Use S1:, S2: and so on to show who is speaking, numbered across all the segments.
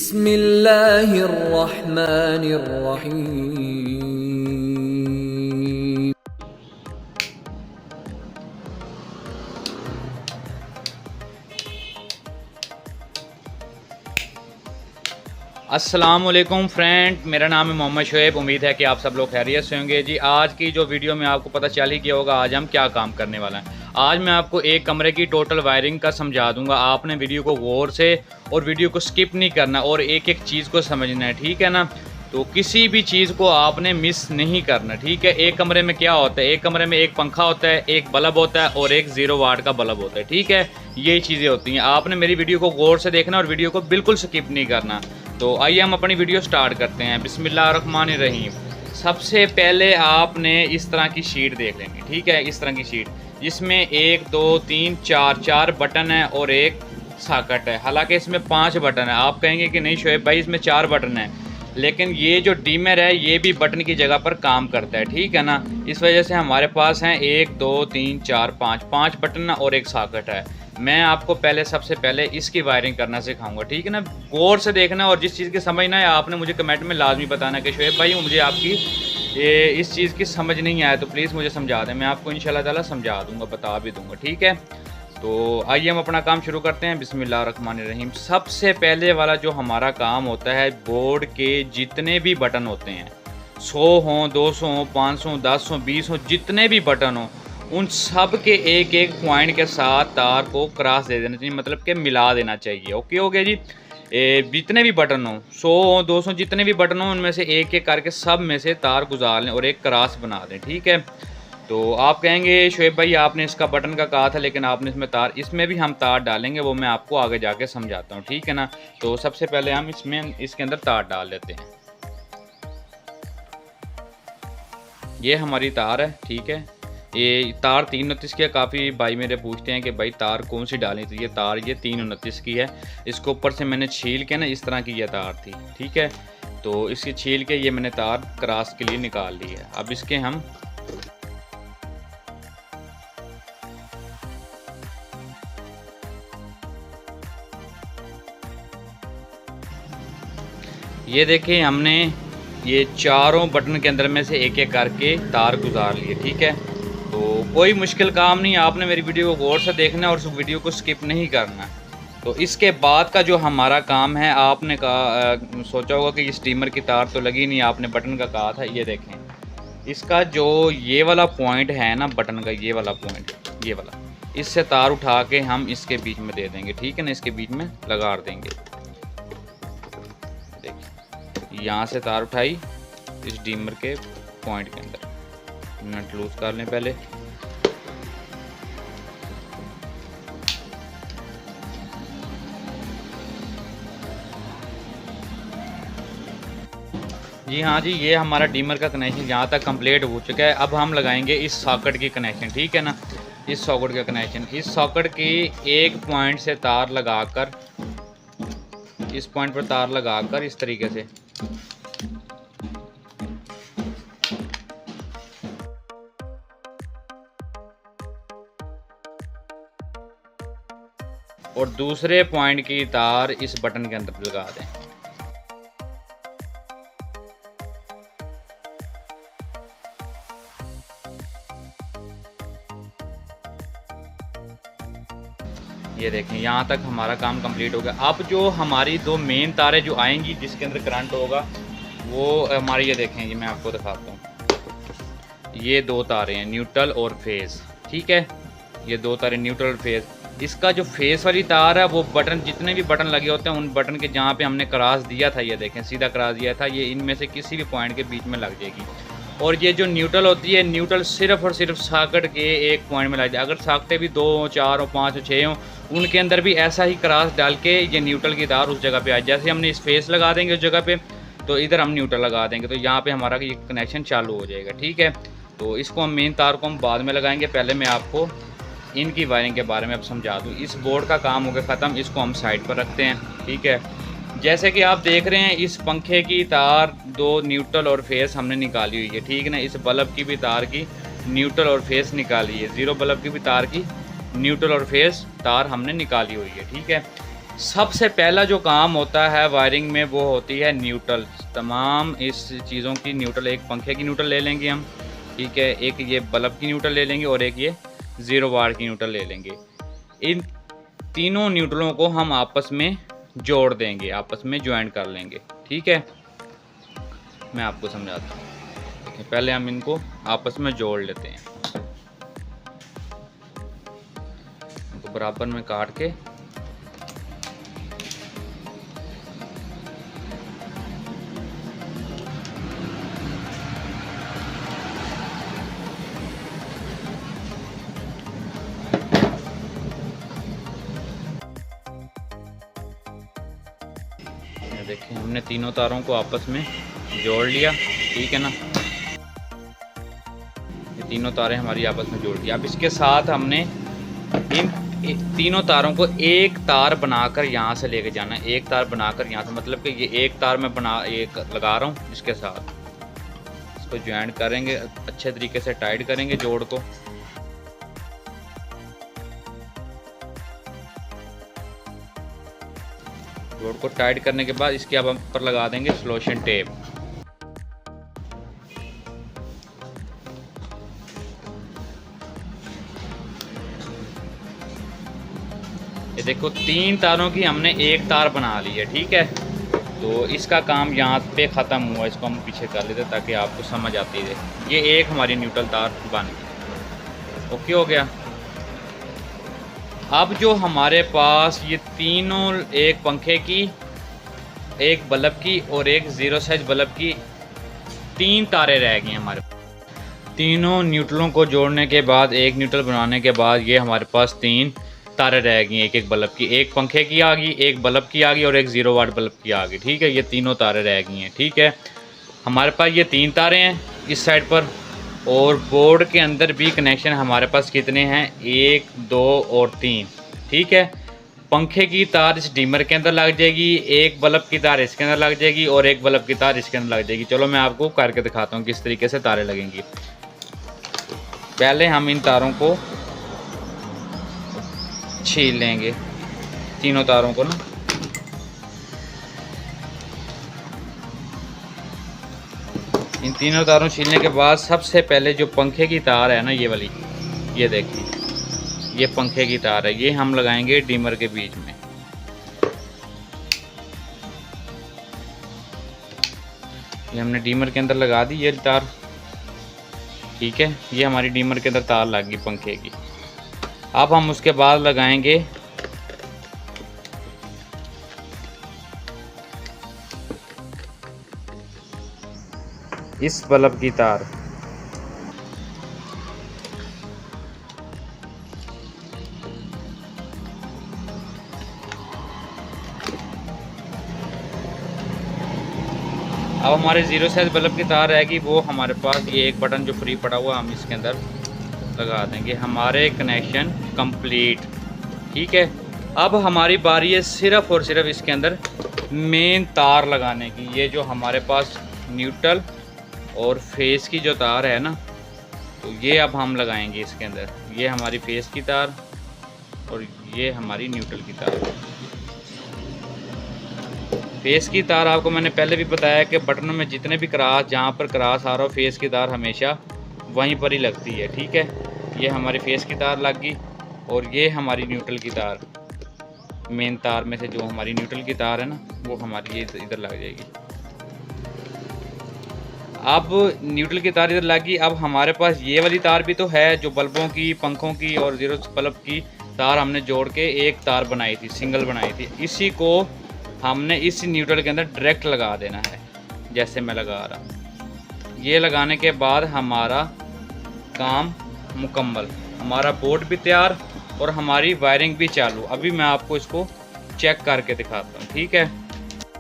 S1: बिस्मिल्लाहिर्रहमानिर्रहीम।
S2: अस्सलाम वालेकुम फ्रेंड, मेरा नाम है मोहम्मद शोएब। उम्मीद है कि आप सब लोग खैरियत से होंगे। जी, आज की जो वीडियो में आपको पता चल ही गया होगा आज हम क्या काम करने वाला हैं। आज मैं आपको एक कमरे की टोटल वायरिंग का समझा दूंगा। आपने वीडियो को गौर से और वीडियो को स्किप नहीं करना और एक एक चीज़ को समझना है, ठीक है ना। तो किसी भी चीज़ को आपने मिस नहीं करना, ठीक है। एक कमरे में क्या होता है, एक कमरे में एक पंखा होता है, एक बल्ब होता है और एक 0 वाट का बल्ब होता है, ठीक है। यही चीज़ें होती हैं। आपने मेरी वीडियो को गौर से देखना और वीडियो को बिल्कुल स्किप नहीं करना। तो आइए हम अपनी वीडियो स्टार्ट करते हैं। बिस्मिल्लाहिर्रहमानिर्रहीम। सबसे पहले आपने इस तरह की शीट देख लेंगे, ठीक है। इस तरह की शीट जिसमें 1 2 3 4 बटन है और एक सॉकेट है। हालांकि इसमें 5 बटन है। आप कहेंगे कि नहीं शोएब भाई इसमें 4 बटन है, लेकिन ये जो डिमर है ये भी बटन की जगह पर काम करता है, ठीक है ना। इस वजह से हमारे पास हैं 1 2 3 4 5 बटन और एक सॉकेट है। मैं आपको सबसे पहले इसकी वायरिंग करना सिखाऊंगा, ठीक है ना। गौर से देखना और जिस चीज़ की समझना है आपने मुझे कमेंट में लाजमी बताना कि शोएब भाई मुझे आपकी इस चीज़ की समझ नहीं आया तो प्लीज़ मुझे समझा दें। मैं आपको इंशाल्लाह ताला समझा दूंगा, बता भी दूंगा, ठीक है। तो आइए हम अपना काम शुरू करते हैं। बिस्मिल्लाहिर्रहमानिर्रहीम। सबसे पहले वाला जो हमारा काम होता है, बोर्ड के जितने भी बटन होते हैं, 100 हों 200 हों 500 10 हों 20 हों, जितने भी बटन हों, उन सब के एक एक पॉइंट के साथ तार को क्रॉस दे देना चाहिए, मतलब कि मिला देना चाहिए। ओके हो गया जी। जितने भी बटन हों 100 हों 200 जितने भी बटन हों उनमें से एक एक करके सब में से तार गुजार लें और एक क्रॉस बना दें, ठीक है। तो आप कहेंगे शोएब भाई आपने इसका बटन का कहा था लेकिन आपने इसमें भी हम तार डालेंगे, वो मैं आपको आगे जाके समझाता हूँ, ठीक है ना। तो सबसे पहले हम इसके अंदर तार डाल लेते हैं। ये हमारी तार है, ठीक है। ये तार 329 की है। काफ़ी भाई मेरे पूछते हैं कि भाई तार कौन सी डालनी, तो ये तार ये 329 की है। इसको ऊपर से मैंने छील के ना इस तरह की ये तार थी, ठीक है। तो इसकी छील के ये मैंने तार क्रॉस के लिए निकाल ली है। अब इसके हम ये देखें हमने ये चारों बटन के अंदर में से एक एक करके तार गुजार लिए, ठीक है। तो कोई मुश्किल काम नहीं, आपने मेरी वीडियो को गौर से देखना और उस वीडियो को स्किप नहीं करना। तो इसके बाद का जो हमारा काम है, आपने सोचा होगा कि स्टीमर की तार तो लगी नहीं, आपने बटन का कहा था। ये देखें इसका जो ये वाला पॉइंट है ना बटन का, ये वाला पॉइंट, ये वाला, इससे तार उठा के हम इसके बीच में दे देंगे, ठीक है ना। इसके बीच में लगा देंगे। देखिए यहाँ से तार उठाई इस डीमर के पॉइंट के अंदर, नट लूज कर लें पहले। जी हाँ जी, ये हमारा डीमर का कनेक्शन यहाँ तक कंप्लीट हो चुका है। अब हम लगाएंगे इस सॉकेट की कनेक्शन, ठीक है ना। इस सॉकेट का कनेक्शन, इस सॉकेट की एक पॉइंट से तार लगाकर, इस पॉइंट पर तार लगाकर इस तरीके से और दूसरे पॉइंट की तार इस बटन के अंदर लगा दें। ये देखें यहाँ तक हमारा काम कंप्लीट हो गया। अब जो हमारी 2 मेन तारें जो आएंगी जिसके अंदर करंट होगा वो हमारी, ये देखें ये मैं आपको दिखाता हूँ। ये 2 तारें हैं, न्यूट्रल और फेज़, ठीक है। ये 2 तारें न्यूट्रल और फेज़। इसका जो फेस वाली तार है वो बटन, जितने भी बटन लगे होते हैं उन बटन के जहाँ पे हमने क्रॉस दिया था, ये देखें सीधा क्रॉस दिया था, ये इनमें से किसी भी पॉइंट के बीच में लग जाएगी। और ये जो न्यूट्रल होती है, न्यूट्रल सिर्फ और सिर्फ सॉकेट के एक पॉइंट में लग जाए। अगर सॉकेटें भी 2 4 और 5 और 6 हों, उनके अंदर भी ऐसा ही क्रॉस डाल के ये न्यूट्रल की तार उस जगह पे आ। जैसे हमने इस फेस लगा देंगे उस जगह पे, तो इधर हम न्यूट्रल लगा देंगे, तो यहाँ पे हमारा ये कनेक्शन चालू हो जाएगा, ठीक है। तो इसको हम मेन तार को हम बाद में लगाएंगे। पहले मैं आपको इनकी वायरिंग के बारे में अब समझा दूँ। इस बोर्ड का काम हो गया ख़त्म, इसको हम साइड पर रखते हैं, ठीक है। जैसे कि आप देख रहे हैं इस पंखे की तार 2 न्यूट्रल और फेस हमने निकाली हुई है, ठीक है ना। इस बल्ब की भी तार की न्यूट्रल और फेस निकाली है, 0 बल्ब की भी तार की न्यूट्रल और फेस तार हमने निकाली हुई है, ठीक है। सबसे पहला जो काम होता है वायरिंग में वो होती है न्यूट्रल। तमाम इस चीज़ों की न्यूट्रल, एक पंखे की न्यूट्रल ले लेंगे हम, ठीक है, एक ये बल्ब की न्यूट्रल ले लेंगे और एक ये 0 वाट की न्यूट्रल ले लेंगे। इन तीनों न्यूट्रलों को हम आपस में जोड़ देंगे, आपस में ज्वाइन कर लेंगे, ठीक है। मैं आपको समझाता हूँ। पहले हम इनको आपस में जोड़ लेते हैं, इनको बराबर में काट के देखें, हमने तीनों तारों को आपस में जोड़ लिया, ठीक है ना। ये तीनों तारें हमारी आपस में जोड़ दी। अब इसके साथ हमने इन तीनों तारों को एक तार बनाकर यहाँ से लेके जाना है, एक तार बनाकर यहाँ से, मतलब कि ये एक तार मैं एक लगा रहा हूँ, इसके साथ इसको ज्वाइन करेंगे, अच्छे तरीके से टाइट करेंगे जोड़ को। जोड़ को टाइट करने के बाद इसके अब हम ऊपर लगा देंगे सॉल्यूशन टेप। ये देखो, 3 तारों की हमने एक तार बना ली है, ठीक है। तो इसका काम यहाँ पे ख़त्म हुआ, इसको हम पीछे कर लेते ताकि आपको समझ आती रहे। ये एक हमारी न्यूट्रल तार बन गई, ओके हो गया। अब जो हमारे पास ये तीनों, एक पंखे की, एक बल्ब की और एक 0 साइज बल्ब की 3 तारें रह गई हमारे पास। तीनों न्यूट्रलों को जोड़ने के बाद, एक न्यूट्रल बनाने के बाद ये हमारे पास 3 तारें रह गई, एक एक बल्ब की, एक पंखे की आ गई, एक बल्ब की आ गई और एक 0 वाट बल्ब की आ गई, ठीक है। ये तीनों तारें रह गई हैं, ठीक है। हमारे पास ये 3 तारें हैं इस साइड पर, और बोर्ड के अंदर भी कनेक्शन हमारे पास कितने हैं, 1 2 और 3, ठीक है। पंखे की तार इस डिमर के अंदर लग जाएगी, एक बल्ब की तार इसके अंदर लग जाएगी और एक बल्ब की तार इसके अंदर लग जाएगी। चलो मैं आपको करके दिखाता हूँ किस तरीके से तारें लगेंगी। पहले हम इन तारों को छील लेंगे, तीनों तारों को ना। इन तीनों तारों छीलने के बाद सबसे पहले जो पंखे की तार है ना, ये वाली, ये देखिए, ये पंखे की तार है, ये हम लगाएंगे डिमर के बीच में। ये हमने डिमर के अंदर लगा दी ये तार, ठीक है। ये हमारी डिमर के अंदर तार लग गई पंखे की। अब हम उसके बाद लगाएंगे इस बल्ब की तार। अब हमारे 0 साइज बल्ब की तार रहेगी, वो हमारे पास ये एक बटन जो फ्री पड़ा हुआ हम इसके अंदर लगा देंगे। हमारे कनेक्शन कंप्लीट, ठीक है। अब हमारी बारी है सिर्फ़ और सिर्फ इसके अंदर मेन तार लगाने की। ये जो हमारे पास न्यूट्रल और फेस की जो तार है ना, तो ये अब हम लगाएंगे इसके अंदर। ये हमारी फेस की तार और ये हमारी न्यूट्रल की तार। फेस की तार आपको मैंने पहले भी बताया कि बटनों में जितने भी क्रास, जहाँ पर क्रास आ रहा हो, फेस की तार हमेशा वहीं पर ही लगती है, ठीक है। ये हमारी फेस की तार लग गई और ये हमारी न्यूट्रल की तार, मेन तार में से जो हमारी न्यूट्रल की तार है ना, वो हमारी ये इधर लग जाएगी। अब न्यूट्रल की तार इधर लग गई। अब हमारे पास ये वाली तार भी तो है जो बल्बों की, पंखों की और 0 बल्ब की तार हमने जोड़ के एक तार बनाई थी, सिंगल बनाई थी। इसी को हमने इस न्यूट्रल के अंदर डायरेक्ट लगा देना है, जैसे मैं लगा रहा हूँ। ये लगाने के बाद हमारा काम मुकम्मल, हमारा बोर्ड भी तैयार और हमारी वायरिंग भी चालू। अभी मैं आपको इसको चेक करके दिखाता हूँ, ठीक है।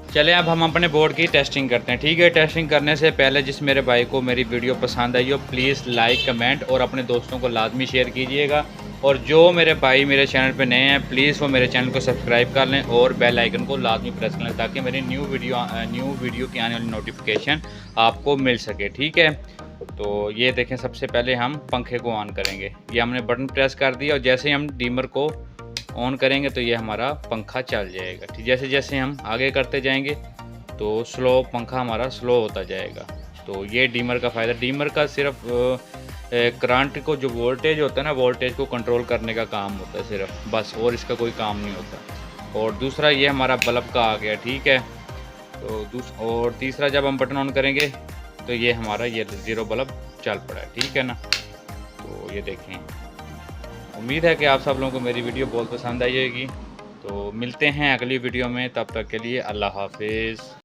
S2: चलें अब हम अपने बोर्ड की टेस्टिंग करते हैं, ठीक है। टेस्टिंग करने से पहले जिस मेरे भाई को मेरी वीडियो पसंद आई हो, प्लीज़ लाइक, कमेंट और अपने दोस्तों को लाजमी शेयर कीजिएगा। और जो मेरे भाई मेरे चैनल पे नए हैं, प्लीज़ वो मेरे चैनल को सब्सक्राइब कर लें और बेल आइकन को लाजमी प्रेस कर लें, ताकि मेरी न्यू वीडियो की आने वाली नोटिफिकेशन आपको मिल सके, ठीक है। तो ये देखें, सबसे पहले हम पंखे को ऑन करेंगे। ये हमने बटन प्रेस कर दिया और जैसे ही हम डीमर को ऑन करेंगे तो ये हमारा पंखा चल जाएगा। ठीक, जैसे जैसे हम आगे करते जाएंगे तो स्लो पंखा हमारा स्लो होता जाएगा। तो ये डीमर का फ़ायदा, डीमर का सिर्फ करंट को जो वोल्टेज होता है ना, वोल्टेज को कंट्रोल करने का काम होता है सिर्फ, बस, और इसका कोई काम नहीं होता। और दूसरा ये हमारा बल्ब का आ गया, ठीक है। तो और तीसरा जब हम बटन ऑन करेंगे तो ये हमारा ये ज़ीरो बल्ब चल पड़ा है, ठीक है ना। तो ये देखें, उम्मीद है कि आप सब लोगों को मेरी वीडियो बहुत पसंद आई होगी। तो मिलते हैं अगली वीडियो में, तब तक के लिए अल्लाह हाफिज़।